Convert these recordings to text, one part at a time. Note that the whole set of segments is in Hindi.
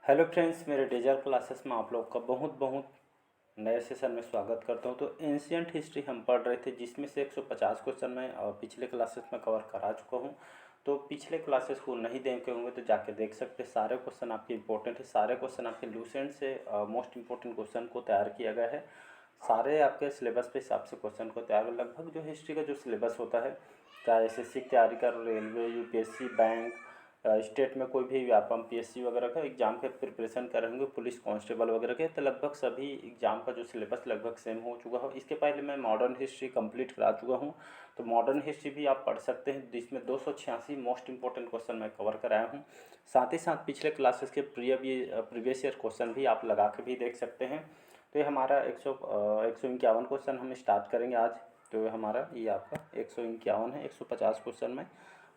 हेलो फ्रेंड्स, मेरे डेजल क्लासेस में आप लोग का बहुत बहुत नए सेशन में स्वागत करता हूं। तो एंशियंट हिस्ट्री हम पढ़ रहे थे, जिसमें से 150 क्वेश्चन मैं पिछले क्लासेस में कवर करा चुका हूं। तो पिछले क्लासेस को नहीं देखे होंगे तो जाके देख सकते हैं। सारे क्वेश्चन आपके इंपॉर्टेंट है, सारे क्वेश्चन आपके लूसेंट से मोस्ट इंपॉर्टेंट क्वेश्चन को तैयार किया गया है। सारे आपके सिलेबस के हिसाब से क्वेश्चन को तैयार, लगभग जो हिस्ट्री का जो सिलेबस होता है, चाहे एसएससी की तैयारी कर, रेलवे, यूपीएससी, बैंक, स्टेट में कोई भी आप पीएससी वगैरह का एग्ज़ाम के प्रिपरेशन कर रहे होंगे, पुलिस कांस्टेबल वगैरह के, तो लगभग सभी एग्ज़ाम का जो सिलेबस लगभग सेम हो चुका हो। इसके पहले मैं मॉडर्न हिस्ट्री कंप्लीट करा चुका हूँ, तो मॉडर्न हिस्ट्री भी आप पढ़ सकते हैं, जिसमें 286 मोस्ट इंपॉर्टेंट क्वेश्चन मैं कवर कराया हूँ। साथ ही साथ पिछले क्लासेस के प्रीवियस ईयर क्वेश्चन भी आप लगा के भी देख सकते हैं। तो ये हमारा 151 क्वेश्चन हम स्टार्ट करेंगे आज। तो हमारा ये आपका 151 है, 150 क्वेश्चन में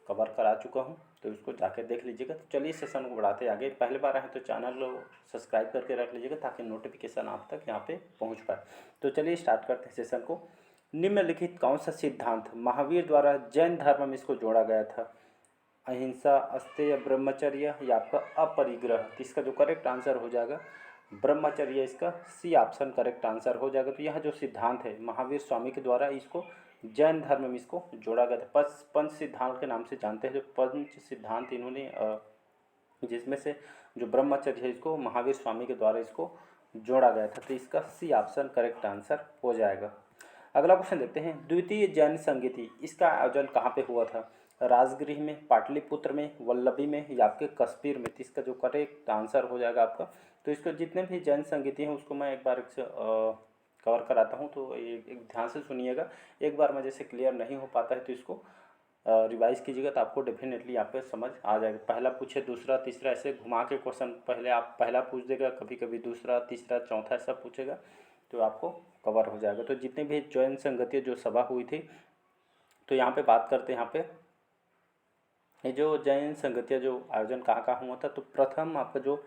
कवर करा चुका हूँ, तो उसको जाकर देख लीजिएगा। तो चलिए सेशन को बढ़ाते हैं आगे। पहले बार आए तो चैनल को सब्सक्राइब करके रख लीजिएगा, ताकि नोटिफिकेशन आप तक यहाँ पे पहुँच पाए। तो चलिए स्टार्ट करते हैं सेशन को। निम्नलिखित कौन सा सिद्धांत महावीर द्वारा जैन धर्म में इसको जोड़ा गया था? अहिंसा, अस्तेय, ब्रह्मचर्य या आपका अपरिग्रह? तो इसका जो करेक्ट आंसर हो जाएगा ब्रह्मचर्य, इसका सी ऑप्शन करेक्ट आंसर हो जाएगा। तो यह जो सिद्धांत है महावीर स्वामी के द्वारा इसको जैन धर्म में इसको जोड़ा गया था। पंच सिद्धांत के नाम से जानते हैं। जो पंच सिद्धांत इन्होंने जिसमें से जो ब्रह्मचर्य है इसको महावीर स्वामी के द्वारा इसको जोड़ा गया था। तो इसका सी ऑप्शन करेक्ट आंसर हो जाएगा। अगला क्वेश्चन देखते हैं। द्वितीय जैन संगीति, इसका आयोजन कहाँ पे हुआ था? राजगृह में, पाटलिपुत्र में, वल्लभी में या आपके कश्मीर में? तो इसका जो करेक्ट आंसर हो जाएगा आपका। तो इसको जितने भी जैन संगीति हैं उसको मैं एक बार कवर कराता हूँ, तो एक ध्यान से सुनिएगा। एक बार में जैसे क्लियर नहीं हो पाता है तो इसको रिवाइज कीजिएगा, तो आपको डेफिनेटली आपको समझ आ जाएगा। पहला पूछे दूसरा तीसरा, ऐसे घुमा के क्वेश्चन पहले आप पहला पूछ देगा, कभी कभी दूसरा तीसरा चौथा ऐसा पूछेगा, तो आपको कवर हो जाएगा। तो जितने भी जैन संगति जो सभा हुई थी, तो यहाँ पे बात करते हैं। यहाँ पे ये जो जैन संगतिया जो आयोजन कहाँ कहाँ हुआ था, तो प्रथम आपका जो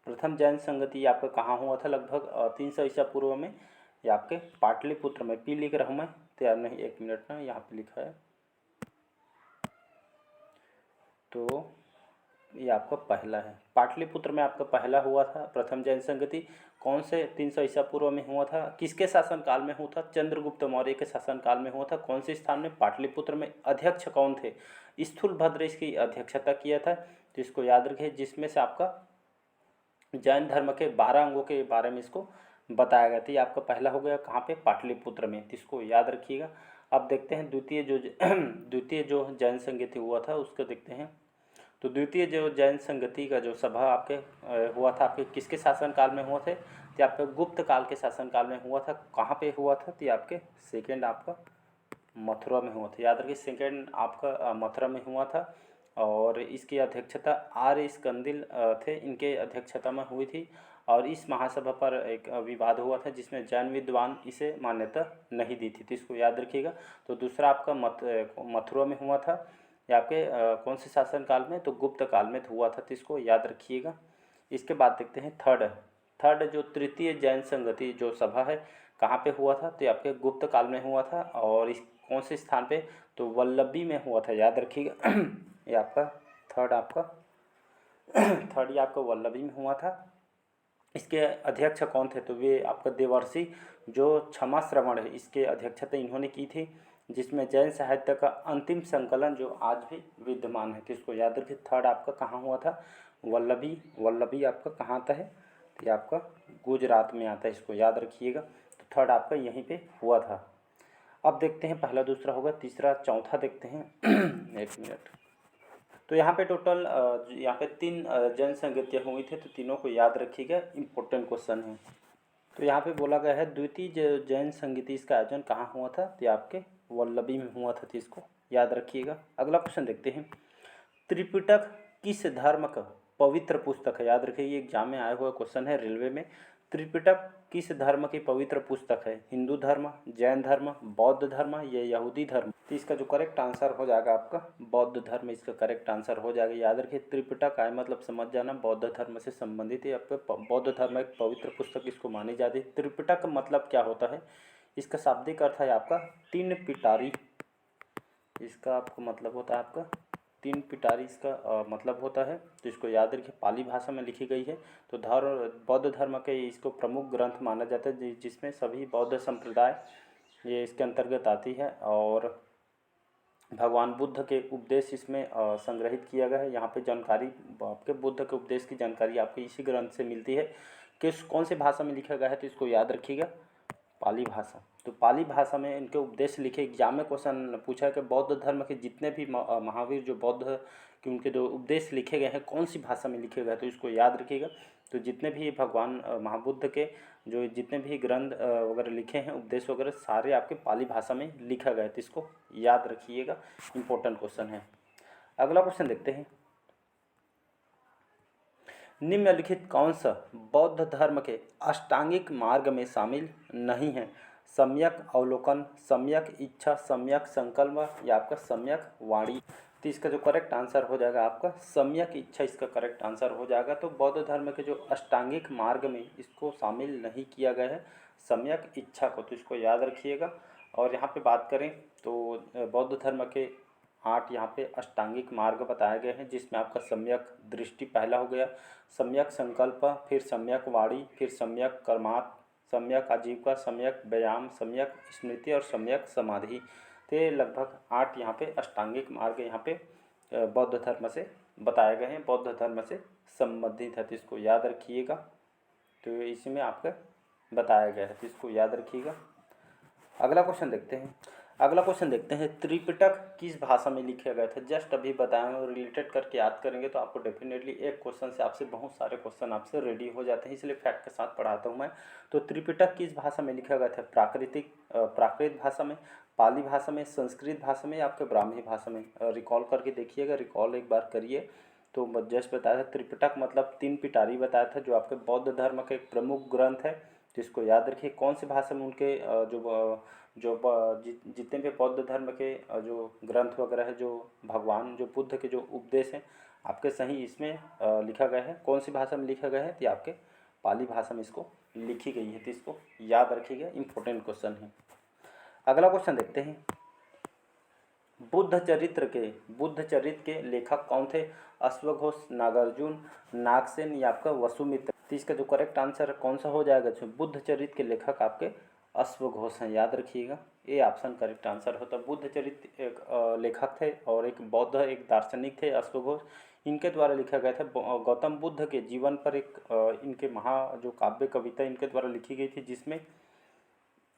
प्रथम जैन संगति आपका कहाँ हुआ था? लगभग 300 ईसा पूर्व में, ये आपके पाटलिपुत्र में। पी लिख रहा हूँ मैं, तैयार नहीं, एक मिनट ना, यहाँ पे लिखा है। तो ये आपका पहला है, पाटलिपुत्र में आपका पहला हुआ था प्रथम जैन संगति। कौन से 300 ईसा पूर्व में हुआ था? किसके शासनकाल में हुआ था? चंद्रगुप्त मौर्य के शासनकाल में हुआ था। कौन से स्थान में? पाटलिपुत्र में। अध्यक्ष कौन थे? स्थूलभद्र इसकी अध्यक्षता किया था, तो इसको याद रखिए। जिसमें से आपका जैन धर्म के 12 अंगों के बारे में इसको बताया गया था। ये आपका पहला हो गया, कहाँ पे? पाटलिपुत्र में, तो इसको याद रखिएगा। अब देखते हैं द्वितीय जो जैन संगति हुआ था उसको देखते हैं। तो द्वितीय जो जैन संगति का जो सभा आपके हुआ था, आपके किसके शासनकाल में हुआ थे? तो आपके गुप्त काल के शासनकाल में हुआ था। कहाँ पे हुआ था? तो आपके सेकेंड आपका मथुरा में हुआ था। याद रखिए, सेकेंड आपका मथुरा में हुआ था। और इसकी अध्यक्षता आर्य स्कंदिल थे, इनके अध्यक्षता में हुई थी। और इस महासभा पर एक विवाद हुआ था, जिसमें जैन विद्वान इसे मान्यता नहीं दी थी, तो इसको याद रखिएगा। तो दूसरा आपका मथुरा में हुआ था। ये आपके कौन से शासनकाल में? तो गुप्त काल में हुआ था, तो इसको याद रखिएगा। इसके बाद देखते हैं थर्ड जो तृतीय जैन संगति जो सभा है, कहाँ पे हुआ था? तो ये आपके गुप्त काल में हुआ था। और इस कौन से स्थान पे? तो वल्लभी में हुआ था, याद रखिएगा। ये आपका थर्ड ये आपका वल्लभी में हुआ था। इसके अध्यक्ष कौन थे? तो वे आपका देवर्षि जो क्षमा श्रवण है, इसके अध्यक्षता इन्होंने की थी। जिसमें जैन साहित्य का अंतिम संकलन जो आज भी विद्यमान है, तो इसको याद रखिए। थर्ड आपका कहाँ हुआ था? वल्लभी आपका कहाँ आता है? तो ये आपका गुजरात में आता है, इसको याद रखिएगा। तो थर्ड आपका यहीं पे हुआ था। अब देखते हैं, पहला दूसरा होगा, तीसरा चौथा देखते हैं। एक मिनट। तो यहाँ पे टोटल यहाँ पे 3 जैन संगतियाँ हुई थी, तो तीनों को याद रखिएगा, इम्पोर्टेंट क्वेश्चन है। तो यहाँ पे बोला गया है द्वितीय जैन संगीति, इसका आयोजन कहाँ हुआ था? तो आपके वल्लभी में हुआ था, तो इसको याद रखिएगा। अगला क्वेश्चन देखते हैं। त्रिपिटक किस धर्म का पवित्र पुस्तक है? याद रखिए, ये एग्जाम में आया हुआ क्वेश्चन है रेलवे में। त्रिपिटक किस धर्म की पवित्र पुस्तक है? हिंदू धर्म, जैन धर्म, बौद्ध धर्म या यहूदी धर्म? तो इसका जो करेक्ट आंसर हो जाएगा आपका बौद्ध धर्म, इसका करेक्ट आंसर हो जाएगा। याद रखिए, त्रिपिटक आय मतलब समझ जाना बौद्ध धर्म से संबंधित है। आपका बौद्ध धर्म एक पवित्र पुस्तक इसको मानी जाती है। त्रिपिटक मतलब क्या होता है? इसका शाब्दिक अर्थ है आपका तीन पिटारी। इसका आपको मतलब होता है आपका तीन पिटारी इसका मतलब होता है, तो इसको याद रखिए। पाली भाषा में लिखी गई है। तो बौद्ध धर्म के इसको प्रमुख ग्रंथ माना जाता है, जिसमें सभी बौद्ध संप्रदाय ये इसके अंतर्गत आती है। और भगवान बुद्ध के उपदेश इसमें संग्रहित किया गया है। यहाँ पे जानकारी आपके बुद्ध के उपदेश की जानकारी आपको इसी ग्रंथ से मिलती है। किस कौन से भाषा में लिखा गया है, तो इसको याद रखिएगा, पाली भाषा। तो पाली भाषा में इनके उपदेश लिखे। एग्जाम में क्वेश्चन पूछा है कि बौद्ध धर्म के जितने भी महावीर जो बौद्ध के उनके जो उपदेश लिखे गए हैं कौन सी भाषा में लिखे गए हैं, तो इसको याद रखिएगा। तो जितने भी भगवान महाबुद्ध के जो जितने भी ग्रंथ वगैरह लिखे हैं, उपदेश वगैरह, सारे आपके पाली भाषा में लिखा गया है, तो इसको याद रखिएगा। इम्पोर्टेंट क्वेश्चन है। अगला क्वेश्चन देखते हैं। निम्नलिखित कौन सा बौद्ध धर्म के अष्टांगिक मार्ग में शामिल नहीं है? सम्यक अवलोकन, सम्यक इच्छा, सम्यक संकल्प या आपका सम्यक वाणी। तो इसका जो करेक्ट आंसर हो जाएगा आपका सम्यक इच्छा, इसका करेक्ट आंसर हो जाएगा। तो बौद्ध धर्म के जो अष्टांगिक मार्ग में इसको शामिल नहीं किया गया है सम्यक इच्छा को, तो इसको याद रखिएगा। और यहाँ पे बात करें तो बौद्ध धर्म के 8 यहाँ पे अष्टांगिक मार्ग बताए गए हैं, जिसमें आपका सम्यक दृष्टि पहला हो गया, सम्यक संकल्प, फिर सम्यक वाणी, फिर सम्यक कर्मात्, सम्यक आजीविका, सम्यक व्यायाम, सम्यक स्मृति और सम्यक समाधि। तो ये लगभग 8 यहाँ पे अष्टांगिक मार्ग यहाँ पे बौद्ध धर्म से बताए गए हैं, बौद्ध धर्म से संबंधित है, तो इसको याद रखिएगा। तो इसमें आपका बताया गया है, तो इसको याद रखिएगा। अगला क्वेश्चन देखते हैं। त्रिपिटक किस भाषा में लिखा गया था? जस्ट अभी बताएं और रिलेटेड करके याद करेंगे तो आपको डेफिनेटली एक क्वेश्चन से आपसे बहुत सारे क्वेश्चन आपसे रेडी हो जाते हैं, इसलिए फैक्ट के साथ पढ़ाता हूं मैं। तो त्रिपिटक किस भाषा में लिखा गया था? प्राकृत भाषा में, पाली भाषा में, संस्कृत भाषा में या आपके ब्राह्मी भाषा में? रिकॉल करके देखिएगा, रिकॉल एक बार करिए। तो जस्ट बताया था त्रिपिटक मतलब 3 पिटारी बताया था, जो आपके बौद्ध धर्म का एक प्रमुख ग्रंथ है, तो इसको याद रखिए। कौन सी भाषा में उनके जितने भी बौद्ध धर्म के जो ग्रंथ वगैरह है, जो भगवान जो बुद्ध के जो उपदेश हैं आपके सही इसमें लिखा गया है, कौन सी भाषा में लिखा गया है? तो आपके पाली भाषा में इसको लिखी गई है, तो इसको याद रखिएगा। इम्पोर्टेंट क्वेश्चन है। अगला क्वेश्चन देखते हैं। बुद्ध चरित्र के लेखक कौन थे? अश्वघोष, नागार्जुन, नागसेन या आपका वसुमित्र। तो इसका जो करेक्ट आंसर कौन सा हो जाएगा? जो बुद्ध चरित्र के लेखक आपके अश्वघोष हैं, याद रखिएगा। ए ऑप्शन करेक्ट आंसर होता है। बुद्ध चरित्र एक लेखक थे और एक बौद्ध एक दार्शनिक थे अश्वघोष, इनके द्वारा लिखा गया था। गौतम बुद्ध के जीवन पर एक इनके जो काव्य कविता इनके द्वारा लिखी गई थी, जिसमें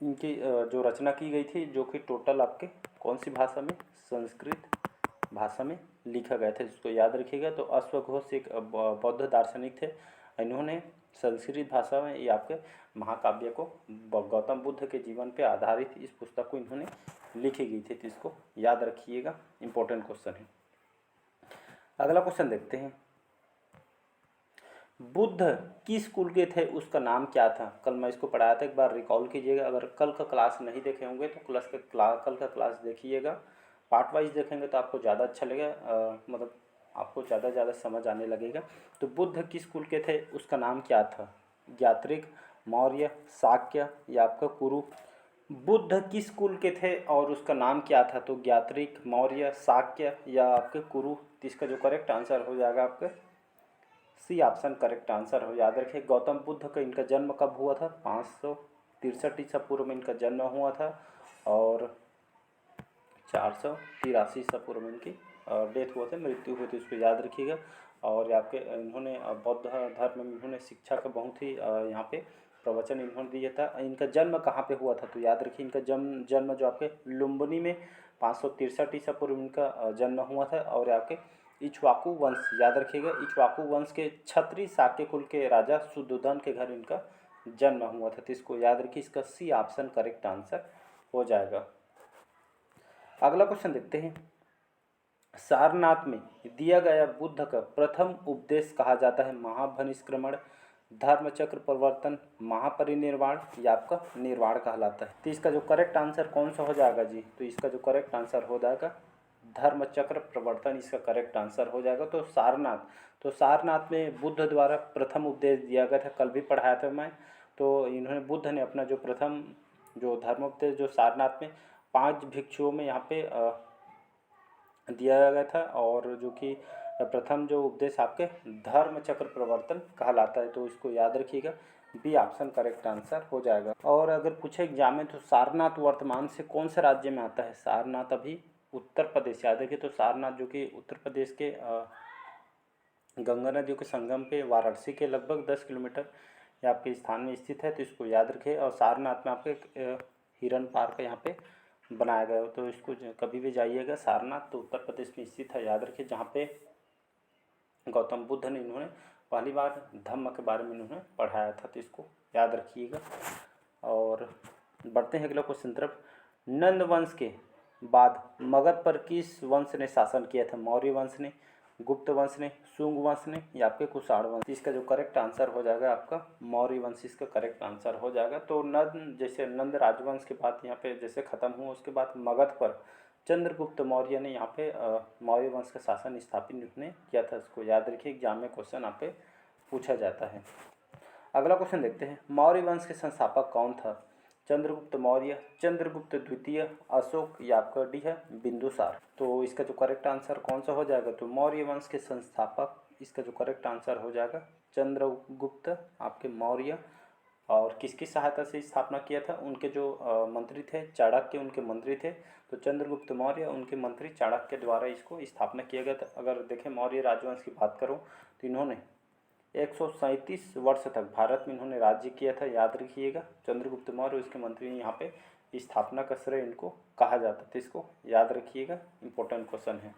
इनकी जो रचना की गई थी, जो कि टोटल आपके कौन सी भाषा में? संस्कृत भाषा में लिखा गया था, इसको याद रखिएगा। तो अश्वघोष एक बौद्ध दार्शनिक थे, इन्होंने संस्कृत भाषा में ये आपके महाकाव्य को गौतम बुद्ध के जीवन पे आधारित इस पुस्तक को इन्होंने लिखी गई थी, तो इसको याद रखिएगा। इम्पोर्टेंट क्वेश्चन है। अगला क्वेश्चन देखते हैं। बुद्ध किस कुल के थे, उसका नाम क्या था? कल मैं इसको पढ़ाया था, एक बार रिकॉल कीजिएगा। अगर कल का क्लास नहीं देखे होंगे तो कल का क्लास देखिएगा, पार्ट वाइज देखेंगे तो आपको ज़्यादा अच्छा लगेगा, मतलब आपको ज़्यादा समझ आने लगेगा। तो बुद्ध किस कुल के थे, उसका नाम क्या था? ज्ञात्रिक, मौर्य, शाक्य या आपका कुरु? बुद्ध किस कुल के थे और उसका नाम क्या था? तो ज्ञात्रिक, मौर्य, शाक्य या आपके कुरु? तो इसका जो करेक्ट आंसर हो जाएगा आपका सी ऑप्शन करेक्ट आंसर हो। याद रखिए गौतम बुद्ध का इनका जन्म कब हुआ था? 563 ईसा पूर्व में इनका जन्म हुआ था और 483 ईसा पूर्व में इनकी डेथ हुआ था, मृत्यु हुई थी, उसको याद रखिएगा। और आपके इन्होंने बौद्ध धर्म में इन्होंने शिक्षा का बहुत ही यहाँ पे प्रवचन इन्होंने दिया था। इनका जन्म कहाँ पे हुआ था? तो याद रखिए इनका जन्म जो आपके लुम्बिनी में 563 ईसा पूर्व इनका जन्म हुआ था। और आपके इक्ष्वाकु वंश, याद रखिएगा, इक्ष्वाकु वंश के क्षत्रिय शाक्य कुल के राजा शुद्धोधन के घर इनका जन्म हुआ था, तो इसको याद रखिए। इसका सी ऑप्शन करेक्ट आंसर हो जाएगा। अगला क्वेश्चन देखते हैं। सारनाथ में दिया गया बुद्ध का प्रथम उपदेश कहा जाता है? महापरिनिष्क्रमण, धर्मचक्र प्रवर्तन, महापरिनिर्वाण या आपका निर्वाण कहलाता है। तो इसका जो करेक्ट आंसर कौन सा हो जाएगा जी? तो इसका जो करेक्ट आंसर हो जाएगा धर्मचक्र प्रवर्तन, इसका करेक्ट आंसर हो जाएगा। तो सारनाथ में बुद्ध द्वारा प्रथम उपदेश दिया गया था, कल भी पढ़ाया था मैं। तो इन्होंने बुद्ध ने अपना जो प्रथम जो धर्मोपदेश जो सारनाथ में 5 भिक्षुओं में यहाँ पे दिया गया था, और जो कि प्रथम जो उपदेश आपके धर्म चक्र प्रवर्तन कहलाता है, तो इसको याद रखिएगा। बी ऑप्शन करेक्ट आंसर हो जाएगा। और अगर पूछे एग्जाम में तो सारनाथ वर्तमान से कौन से राज्य में आता है? सारनाथ अभी उत्तर प्रदेश, याद रखिए। तो सारनाथ जो कि उत्तर प्रदेश के गंगा नदियों के संगम पे वाराणसी के लगभग 10 किलोमीटर या आपके स्थान में स्थित है, तो इसको याद रखें। और सारनाथ में आपके हिरन पार्क यहाँ पे बनाया गया हो, तो इसको कभी भी जाइएगा। सारनाथ तो उत्तर प्रदेश में स्थित है, याद रखिए, जहाँ पे गौतम बुद्ध ने इन्होंने पहली बार धम्म के बारे में इन्होंने पढ़ाया था, तो इसको याद रखिएगा। और बढ़ते हैं अगला क्वेश्चन तरफ। नंद वंश के बाद मगध पर किस वंश ने शासन किया था? मौर्य वंश ने, गुप्त वंश ने, शुंग वंश ने, या आपके कुषाण वंश? इसका जो करेक्ट आंसर हो जाएगा आपका मौर्य वंश, इसका करेक्ट आंसर हो जाएगा। तो नंद, जैसे नंद राजवंश के बाद यहाँ पे जैसे खत्म हुआ, उसके बाद मगध पर चंद्रगुप्त मौर्य ने यहाँ पे मौर्य वंश का शासन स्थापित उन्होंने किया था। इसको याद रखिए, एग्जाम में क्वेश्चन यहाँ पे पूछा जाता है। अगला क्वेश्चन देखते हैं। मौर्य वंश के संस्थापक कौन था? चंद्रगुप्त मौर्य, चंद्रगुप्त द्वितीय, अशोक, या आपका डी है बिंदुसार? तो इसका जो करेक्ट आंसर कौन सा हो जाएगा? तो मौर्य वंश के संस्थापक, इसका जो करेक्ट आंसर हो जाएगा चंद्रगुप्त आपके मौर्य। और किसकी सहायता से स्थापना किया था? उनके जो मंत्री थे चाणक्य, उनके मंत्री थे, तो चंद्रगुप्त मौर्य उनके मंत्री चाणक्य द्वारा इसको स्थापना किया गया था। अगर देखें मौर्य राजवंश की बात करूं तो इन्होंने 137 वर्ष तक भारत में इन्होंने राज्य किया था, याद रखिएगा। चंद्रगुप्त मौर्य उसके मंत्री ने यहाँ पे स्थापना का श्रेय इनको कहा जाता था, इसको याद रखिएगा, इंपॉर्टेंट क्वेश्चन है।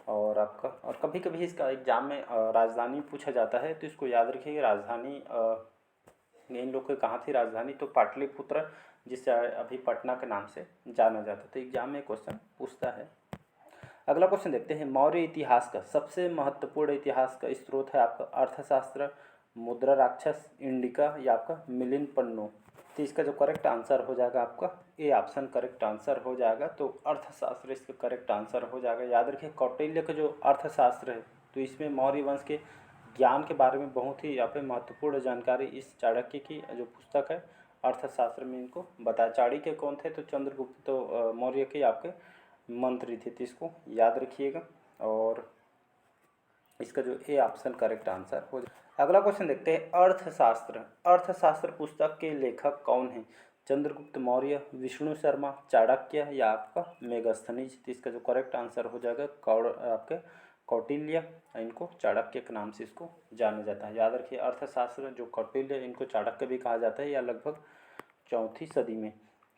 और आपका, और कभी कभी इसका एग्जाम में राजधानी पूछा जाता है, तो इसको याद रखिएगा। राजधानी इन लोग की कहाँ थी राजधानी? तो पाटलिपुत्र, जिसे अभी पटना के नाम से जाना जाता है। तो एग्जाम में क्वेश्चन पूछता है। अगला क्वेश्चन देखते हैं। मौर्य इतिहास का सबसे महत्वपूर्ण इतिहास का स्रोत है आपका अर्थशास्त्र, मुद्रा राक्षस, इंडिका, या आपका मिलिंद पन्नो? तो इसका जो करेक्ट आंसर हो जाएगा आपका ए ऑप्शन करेक्ट आंसर हो जाएगा। तो अर्थशास्त्र इसका करेक्ट आंसर हो जाएगा। याद रखिए, कौटिल्य का जो अर्थशास्त्र है, तो इसमें मौर्य वंश के ज्ञान के बारे में बहुत ही यहाँ पे महत्वपूर्ण जानकारी इस चाणक्य की जो पुस्तक है अर्थशास्त्र में इनको बताया। चाणक्य कौन थे? तो चंद्रगुप्त तो मौर्य के आपके मंत्री थे, तो इसको याद रखिएगा। और इसका जो ए ऑप्शन करेक्ट आंसर हो जाए। अगला क्वेश्चन देखते हैं। अर्थशास्त्र, अर्थशास्त्र पुस्तक के लेखक कौन हैं? चंद्रगुप्त मौर्य, विष्णु शर्मा, चाणक्य, या आपका मेगस्थनीज? तो इसका जो करेक्ट आंसर हो जाएगा आपके कौटिल्य, इनको चाणक्य के नाम से इसको जाना जाता है। याद रखिए, अर्थशास्त्र जो कौटिल्य, इनको चाणक्य भी कहा जाता है, या लगभग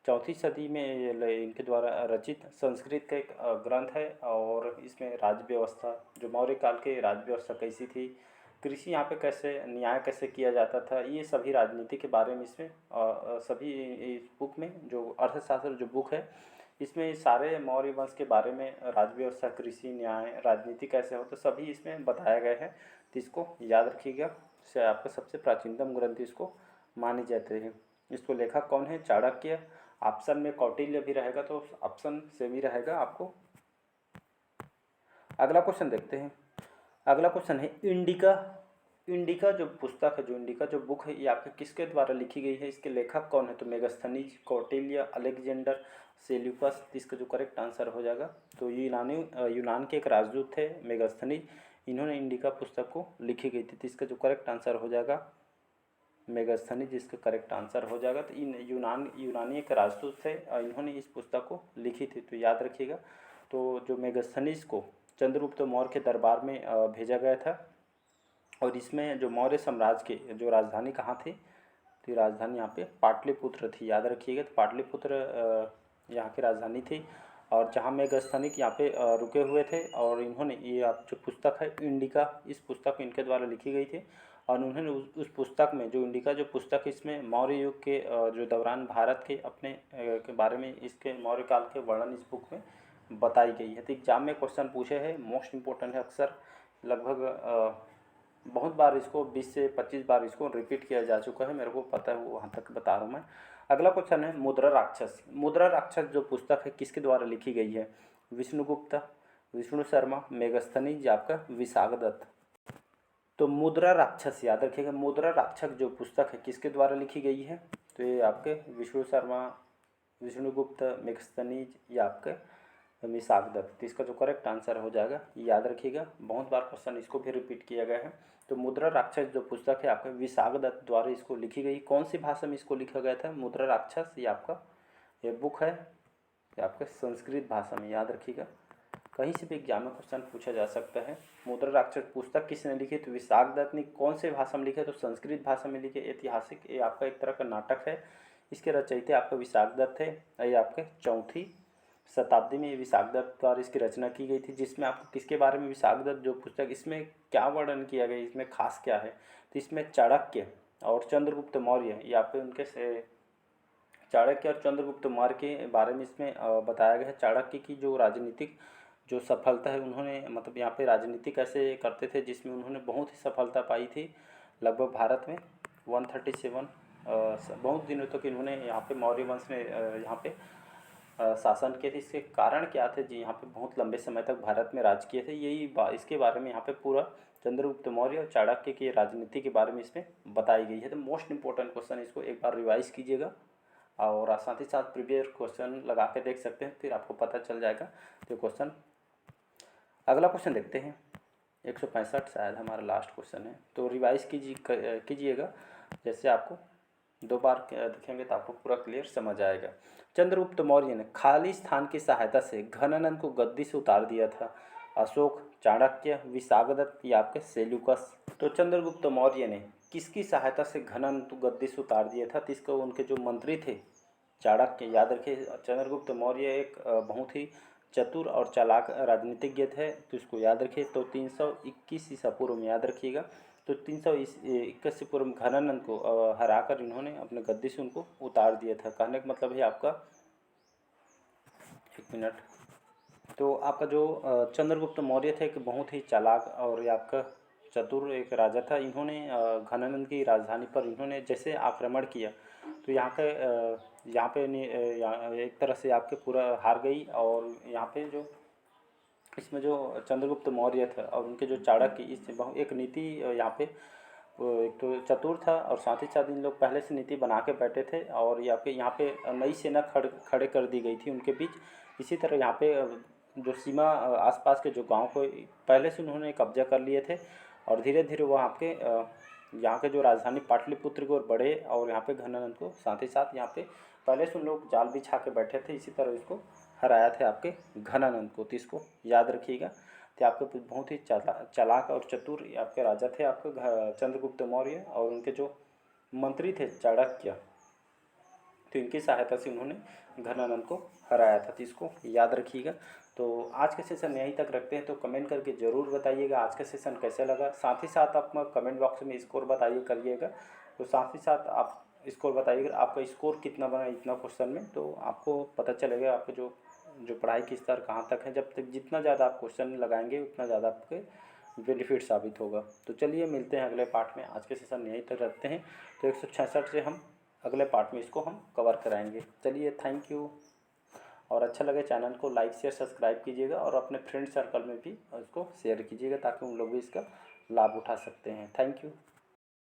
चौथी सदी में इनके द्वारा रचित संस्कृत का एक ग्रंथ है। और इसमें राज्य व्यवस्था, जो मौर्य काल के राज्य व्यवस्था कैसी थी, कृषि यहाँ पे कैसे, न्याय कैसे किया जाता था, ये सभी राजनीति के बारे में इसमें सभी इस बुक में, जो अर्थशास्त्र जो बुक है, इसमें सारे मौर्य वंश के बारे में, राज्य व्यवस्था, कृषि, न्याय, राजनीति कैसे हो, तो सभी इसमें बताया गया है। तो इसको याद रखिएगा, से आपका सबसे प्राचीनतम ग्रंथ इसको माने जाते हैं। इसको लेखक कौन है? चाणक्य। ऑप्शन में कौटिल्य भी रहेगा, तो ऑप्शन से भी रहेगा आपको। अगला क्वेश्चन देखते हैं। अगला क्वेश्चन है इंडिका। इंडिका जो पुस्तक है, जो इंडिका जो बुक है, ये आपके किसके द्वारा लिखी गई है? इसके लेखक कौन है? तो मेगस्थनीज, कौटिल्य, अलेक्जेंडर, सेल्यूकस? इसका जो करेक्ट आंसर हो जाएगा, तो यूनान के एक राजदूत थे मेगस्थनीज, इन्होंने इंडिका पुस्तक को लिखी गई थी। तो इसका जो करेक्ट आंसर हो जाएगा मेगस्थनीज, जिसका करेक्ट आंसर हो जाएगा। तो इन यूनानी एक राजदूत थे, इन्होंने इस पुस्तक को लिखी थी, तो याद रखिएगा। तो जो मेगस्थनीज को चंद्रगुप्त मौर्य के दरबार में भेजा गया था, और इसमें जो मौर्य साम्राज्य की जो राजधानी कहाँ थी? तो राजधानी यहाँ पे पाटलिपुत्र थी, याद रखिएगा। तो पाटलिपुत्र यहाँ की राजधानी थी, और जहाँ मेगस्थनीज यहाँ पे रुके हुए थे। और इन्होंने ये आप जो पुस्तक है इंडिका, इस पुस्तक इनके द्वारा लिखी गई थी। और उन्होंने उस पुस्तक में, जो इंडिका जो पुस्तक, इसमें मौर्य युग के जो दौरान भारत के अपने के बारे में, इसके मौर्य काल के वर्णन इस बुक में बताई गई है। तो एग्जाम में क्वेश्चन पूछे हैं, मोस्ट इम्पोर्टेंट है। अक्सर लगभग बहुत बार इसको 20 से 25 बार इसको रिपीट किया जा चुका है, मेरे को पता है, वो वहाँ तक बता रहा हूँ मैं। अगला क्वेश्चन है मुद्रा राक्षस। मुद्रा राक्षस जो पुस्तक है किसके द्वारा लिखी गई है? विष्णुगुप्त, विष्णु शर्मा, मेगस्थनीज, या आपका विशाखदत्त? तो मुद्रा राक्षस याद रखिएगा। मुद्रा राक्षस जो पुस्तक है किसके द्वारा लिखी गई है? तो ये आपके विष्णु शर्मा, विष्णुगुप्त, मेगस्थनीज, या आपके विशाख दत्त। तो इसका जो करेक्ट आंसर हो जाएगा, याद रखिएगा, बहुत बार क्वेश्चन इसको भी रिपीट किया गया है। तो मुद्रा राक्षस जो पुस्तक है आपका विशाख दत्त द्वारा इसको लिखी गई, कौन सी भाषा में इसको लिखा गया था? मुद्रा राक्षस ये आपका ये बुक है, ये आपके संस्कृत भाषा में, याद रखिएगा, कहीं से भी एग्जाम में क्वेश्चन पूछा जा सकता है। मुद्रा राक्षस पुस्तक किसने लिखी? तो विशाख दत्त ने। कौन से भाषा में लिखे? तो संस्कृत भाषा में लिखे। ऐतिहासिक, ये आपका एक तरह का नाटक है, इसके रचयिता आपका विशाख दत्त है। ये आपके 4वीं शताब्दी में विशाख दत्त द्वारा इसकी रचना की गई थी, जिसमें आपको किसके बारे में, विशाख दत्त जो पुस्तक, इसमें क्या वर्णन किया गया, इसमें खास क्या है? तो इसमें चाणक्य और चंद्रगुप्त मौर्य, ये आपके उनके से चाणक्य और चंद्रगुप्त मौर्य के बारे में इसमें बताया गया है। चाणक्य की जो राजनीतिक जो सफलता है, उन्होंने मतलब यहाँ पे राजनीति कैसे करते थे, जिसमें उन्होंने बहुत ही सफलता पाई थी। लगभग भारत में 137 बहुत दिनों तक इन्होंने यहाँ पे मौर्य वंश ने यहाँ पे शासन किए थे। इसके कारण क्या थे जी? यहाँ पे बहुत लंबे समय तक भारत में राज किए थे। इसके बारे में यहाँ पे पूरा चंद्रगुप्त मौर्य और चाणक्य की राजनीति के बारे में इसमें बताई गई है। तो मोस्ट इंपॉर्टेंट क्वेश्चन, इसको एक बार रिवाइज कीजिएगा और साथ ही साथ प्रीवियस क्वेश्चन लगा के देख सकते हैं, फिर आपको पता चल जाएगा। तो क्वेश्चन, अगला क्वेश्चन देखते हैं। 165 शायद हमारा लास्ट क्वेश्चन है, तो रिवाइज कीजिएगा। जैसे आपको 2 बार देखेंगे तो आपको पूरा क्लियर समझ आएगा। चंद्रगुप्त मौर्य ने खाली स्थान की सहायता से घनानंद को गद्दी से उतार दिया था। अशोक, चाणक्य, विशाखदत्त या आपके सेल्यूकस? तो चंद्रगुप्त मौर्य ने किसकी सहायता से घनानंद को गद्दी से उतार दिया था? तो इसको उनके जो मंत्री थे चाणक्य, याद रखिए, चंद्रगुप्त मौर्य एक बहुत ही चतुर और चालाक राजनीतिज्ञ थे, तो इसको याद रखिए। तो 321 ईसा पूर्व में, याद रखिएगा, तो 321 से पूर्व घनानंद को हराकर इन्होंने अपने गद्दी से उनको उतार दिया था। कहने का मतलब है आपका, 1 मिनट, तो आपका जो चंद्रगुप्त मौर्य थे, एक बहुत ही चालाक और ये आपका चतुर एक राजा था। इन्होंने घनानंद की राजधानी पर इन्होंने जैसे आक्रमण किया, तो यहाँ पे एक तरह से आपके पूरा हार गई। और यहाँ पे जो इसमें जो चंद्रगुप्त मौर्य था और उनके जो चाणक्य, इस एक नीति यहाँ पे एक तो चतुर था और साथ ही साथ इन लोग पहले से नीति बना के बैठे थे और यहाँ पे नई सेना खड़े कर दी गई थी उनके बीच। इसी तरह यहाँ पे जो सीमा आसपास के जो गांव को पहले से उन्होंने कब्जा कर लिए थे और धीरे धीरे वो आपके यहाँ के जो राजधानी पाटलिपुत्र की ओर बढ़े और यहाँ पे घनानंद को साथ ही साथ यहाँ पे पहले से उन लोग जाल बिछा के बैठे थे। इसी तरह इसको हराया थे आपके घनानंद को। तो इसको याद रखिएगा। तो आपके बहुत ही चालाक और चतुर आपके राजा थे आपके चंद्रगुप्त मौर्य, और उनके जो मंत्री थे चाणक्य, तो इनकी सहायता से उन्होंने घनानंद को हराया था। तो इसको याद रखिएगा। तो आज के सेशन यहीं तक रखते हैं। तो कमेंट करके ज़रूर बताइएगा आज का सेशन कैसा लगा। साथ ही साथ आप कमेंट बॉक्स में स्कोर बताइए करिएगा। तो साथ ही साथ आप स्कोर बताइएगा आपका स्कोर कितना बना इतना क्वेश्चन में, तो आपको पता चलेगा आपके जो पढ़ाई की स्तर कहाँ तक है। जब तक जितना ज़्यादा आप क्वेश्चन लगाएंगे उतना ज़्यादा आपके बेनिफिट साबित होगा। तो चलिए मिलते हैं अगले पार्ट में। आज के सेशन यहीं तक रखते हैं। तो 166 से हम अगले पार्ट में इसको हम कवर कराएंगे। चलिए, थैंक यू। और अच्छा लगे चैनल को लाइक शेयर सब्सक्राइब कीजिएगा और अपने फ्रेंड सर्कल में भी इसको शेयर कीजिएगा ताकि उन लोग भी इसका लाभ उठा सकते हैं। Thank you.